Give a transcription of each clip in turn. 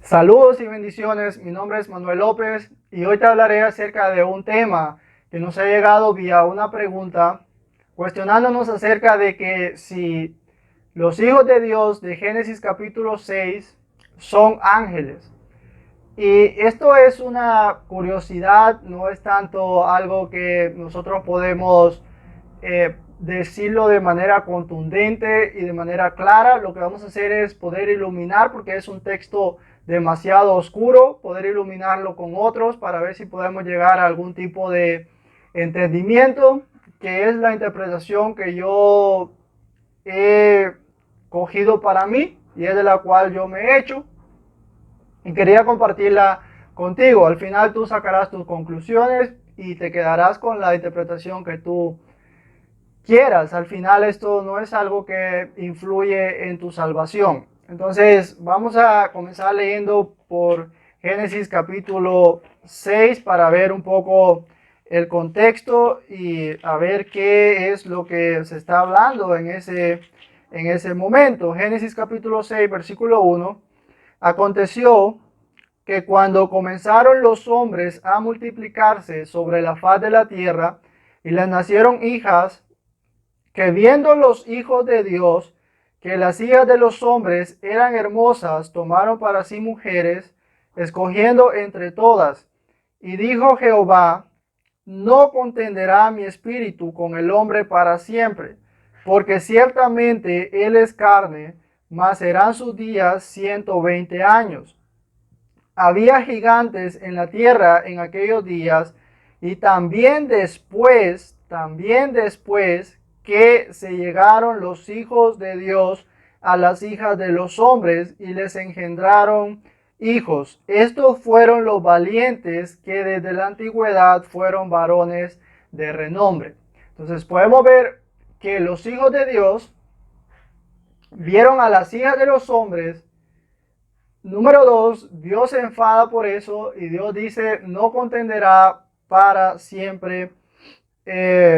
Saludos y bendiciones, mi nombre es Manuel López y hoy te hablaré acerca de un tema que nos ha llegado vía una pregunta cuestionándonos acerca de que si los hijos de Dios de Génesis capítulo 6 son ángeles. Y esto es una curiosidad, no es tanto algo que nosotros podemos decirlo de manera contundente y de manera clara. Lo que vamos a hacer es poder iluminar, porque es un texto demasiado oscuro, poder iluminarlo con otros para ver si podemos llegar a algún tipo de entendimiento, que es la interpretación que yo he cogido para mí y es de la cual yo me he hecho y quería compartirla contigo. Al final tú sacarás tus conclusiones y te quedarás con la interpretación que tú quieras. Al final esto no es algo que influye en tu salvación. Entonces vamos a comenzar leyendo por Génesis capítulo 6 para ver un poco el contexto y a ver qué es lo que se está hablando en ese momento. Génesis capítulo 6 versículo 1. Aconteció que cuando comenzaron los hombres a multiplicarse sobre la faz de la tierra y les nacieron hijas, que viendo los hijos de Dios que las hijas de los hombres eran hermosas, tomaron para sí mujeres, escogiendo entre todas. Y dijo Jehová: no contenderá mi espíritu con el hombre para siempre, porque ciertamente él es carne, mas serán sus días 120 años. Había gigantes en la tierra en aquellos días, y también después que se llegaron los hijos de Dios a las hijas de los hombres y les engendraron hijos. Estos fueron los valientes que desde la antigüedad fueron varones de renombre. Entonces podemos ver que los hijos de Dios vieron a las hijas de los hombres. Número 2, Dios se enfada por eso y Dios dice: no contenderá para siempre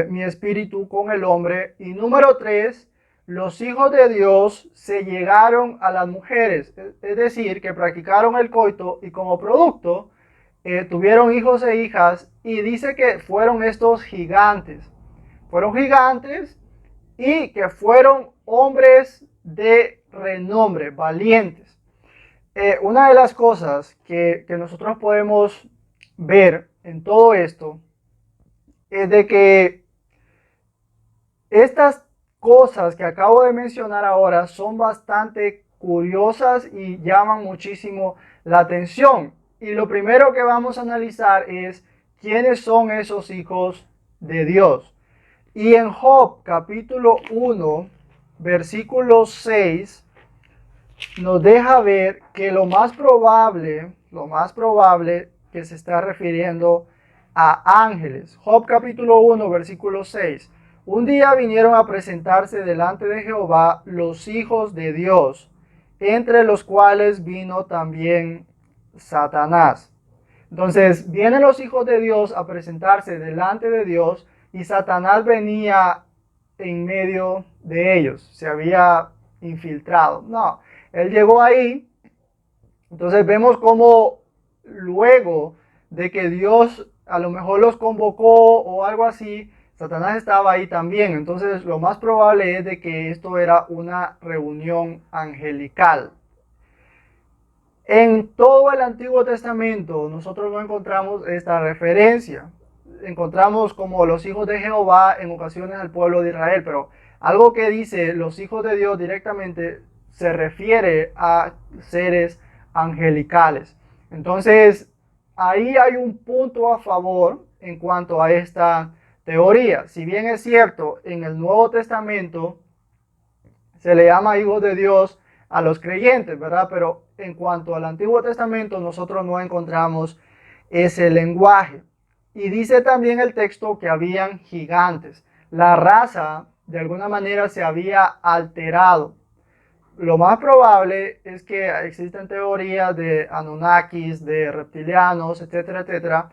mi espíritu con el hombre. Y número 3, los hijos de Dios se llegaron a las mujeres, es decir, que practicaron el coito y como producto tuvieron hijos e hijas, y dice que fueron estos gigantes. Fueron gigantes y que fueron hombres de renombre, valientes. Una de las cosas que nosotros podemos ver en todo esto es de que estas cosas que acabo de mencionar ahora son bastante curiosas y llaman muchísimo la atención. Y lo primero que vamos a analizar es quiénes son esos hijos de Dios. Y en Job capítulo 1, versículo 6, nos deja ver que lo más probable que se está refiriendo a ángeles. Job capítulo 1, versículo 6. Un día vinieron a presentarse delante de Jehová los hijos de Dios, entre los cuales vino también Satanás. Entonces vienen los hijos de Dios a presentarse delante de Dios y Satanás venía en medio de ellos, se había infiltrado. No, él llegó ahí. Entonces vemos cómo luego de que Dios a lo mejor los convocó o algo así, Satanás estaba ahí también. Entonces lo más probable es de que esto era una reunión angelical. En todo el Antiguo Testamento nosotros no encontramos esta referencia. Encontramos como los hijos de Jehová en ocasiones al pueblo de Israel, pero algo que dice los hijos de Dios directamente se refiere a seres angelicales. Entonces, ahí hay un punto a favor en cuanto a esta teoría. Si bien es cierto, en el Nuevo Testamento se le llama hijos de Dios a los creyentes, ¿verdad? Pero en cuanto al Antiguo Testamento, nosotros no encontramos ese lenguaje. Y dice también el texto que habían gigantes. La raza, de alguna manera, se había alterado. Lo más probable es que existen teorías de Anunnakis, de reptilianos, etcétera, etcétera.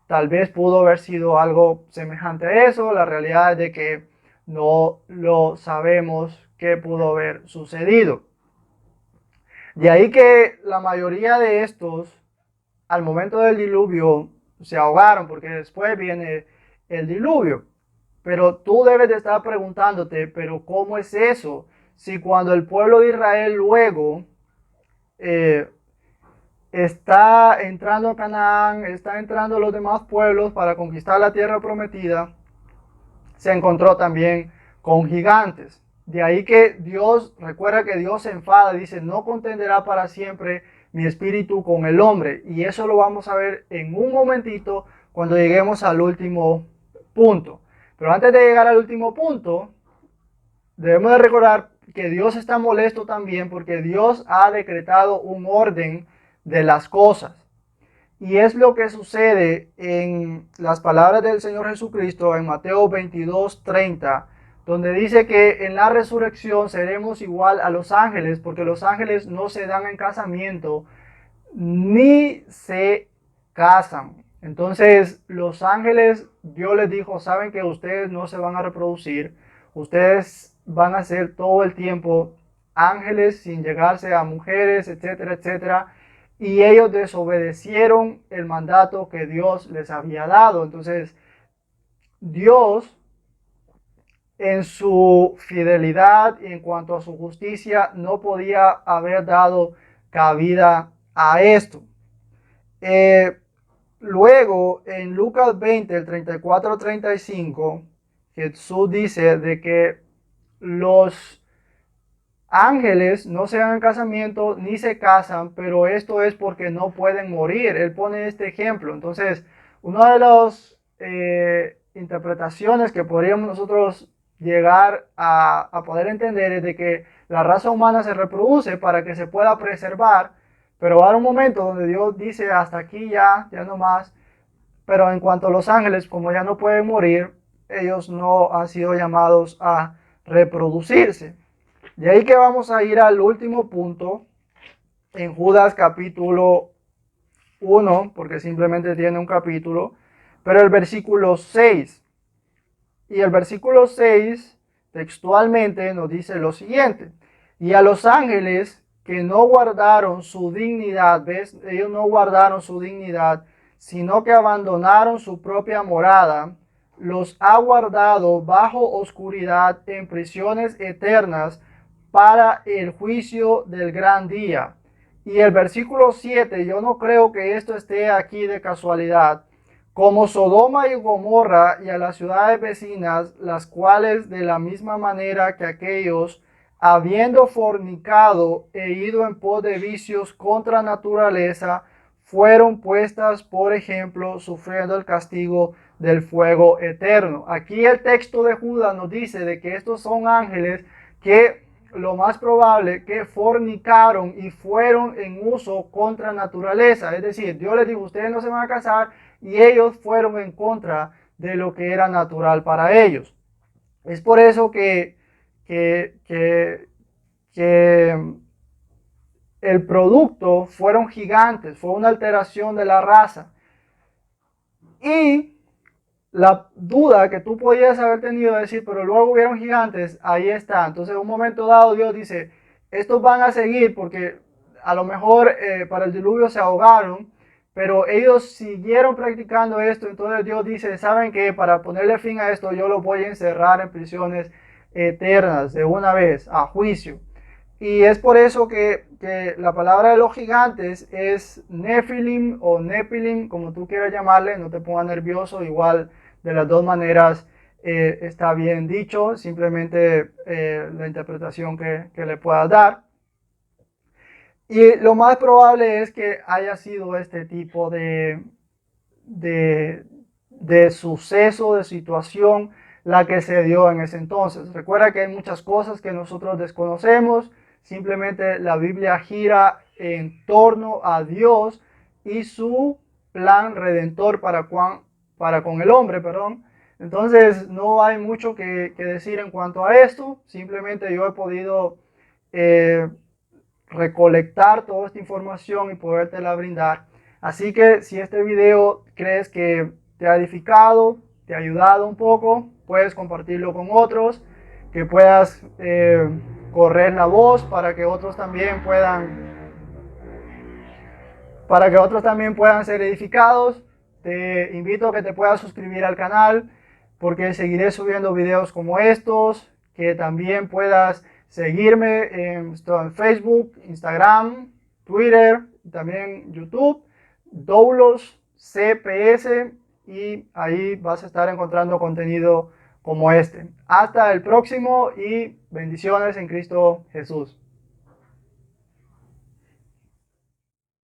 Tal vez pudo haber sido algo semejante a eso. La realidad es de que no lo sabemos qué pudo haber sucedido. De ahí que la mayoría de estos, al momento del diluvio, se ahogaron, porque después viene el diluvio. Pero tú debes de estar preguntándote, pero ¿cómo es eso? Si cuando el pueblo de Israel luego eh, está entrando a Canaán, está entrando a los demás pueblos para conquistar la tierra prometida, se encontró también con gigantes. De ahí que Dios, recuerda que Dios se enfada, dice, no contenderá para siempre mi espíritu con el hombre. Y eso lo vamos a ver en un momentito cuando lleguemos al último punto. Pero antes de llegar al último punto, debemos de recordar que Dios está molesto también porque Dios ha decretado un orden de las cosas. Y es lo que sucede en las palabras del Señor Jesucristo en Mateo 22:30, donde dice que en la resurrección seremos igual a los ángeles, porque los ángeles no se dan en casamiento ni se casan. Entonces los ángeles, Dios les dijo, saben que ustedes no se van a reproducir, ustedes van a ser todo el tiempo ángeles sin llegarse a mujeres, etcétera, etcétera. Y ellos desobedecieron el mandato que Dios les había dado. Entonces, Dios, en su fidelidad y en cuanto a su justicia, no podía haber dado cabida a esto. Luego, en Lucas 20, el 34 al 35, Jesús dice de que los ángeles no se dan casamiento ni se casan, pero esto es porque no pueden morir. Él pone este ejemplo. Entonces, una de las interpretaciones que podríamos nosotros llegar a poder entender es de que la raza humana se reproduce para que se pueda preservar, pero va a haber un momento donde Dios dice hasta aquí ya no más. Pero en cuanto a los ángeles, como ya no pueden morir, ellos no han sido llamados a reproducirse. De ahí que vamos a ir al último punto en Judas capítulo 1, porque simplemente tiene un capítulo, pero el versículo 6. Y el versículo 6 textualmente nos dice lo siguiente: y a los ángeles que no guardaron su dignidad, ¿ves? Ellos no guardaron su dignidad, sino que abandonaron su propia morada, los ha guardado bajo oscuridad en prisiones eternas para el juicio del gran día. Y el versículo 7, yo no creo que esto esté aquí de casualidad. Como Sodoma y Gomorra y a las ciudades vecinas, las cuales de la misma manera que aquellos, habiendo fornicado e ido en pos de vicios contra naturaleza, fueron puestas por ejemplo, sufriendo el castigo del fuego eterno. Aquí el texto de Judas nos dice de que estos son ángeles que lo más probable que fornicaron y fueron en uso contra naturaleza. Es decir, Dios les dijo, ustedes no se van a casar, y ellos fueron en contra de lo que era natural para ellos. Es por eso que el producto fueron gigantes, fue una alteración de la raza. Y la duda que tú podías haber tenido de decir, pero luego hubieron gigantes, ahí está. Entonces, en un momento dado, Dios dice, estos van a seguir porque a lo mejor para el diluvio se ahogaron, pero ellos siguieron practicando esto. Entonces Dios dice, ¿saben qué? Para ponerle fin a esto, yo los voy a encerrar en prisiones eternas de una vez, a juicio. Y es por eso que la palabra de los gigantes es Nephilim o Nepilim, como tú quieras llamarle, no te pongas nervioso, igual de las dos maneras está bien dicho, simplemente la interpretación que le puedas dar. Y lo más probable es que haya sido este tipo de suceso, de situación, la que se dio en ese entonces. Recuerda que hay muchas cosas que nosotros desconocemos, simplemente la Biblia gira en torno a Dios y su plan redentor para con el hombre, perdón. Entonces no hay mucho que decir en cuanto a esto, simplemente yo he podido recolectar toda esta información y podértela brindar. Así que si este video crees que te ha edificado, te ha ayudado un poco, puedes compartirlo con otros, que puedas correr la voz para que otros también puedan para que otros también puedan ser edificados, te invito a que te puedas suscribir al canal, porque seguiré subiendo videos como estos, que también puedas seguirme en Facebook, Instagram, Twitter, también YouTube, Doulos CPS, y ahí vas a estar encontrando contenido como este. Hasta el próximo y bendiciones en Cristo Jesús.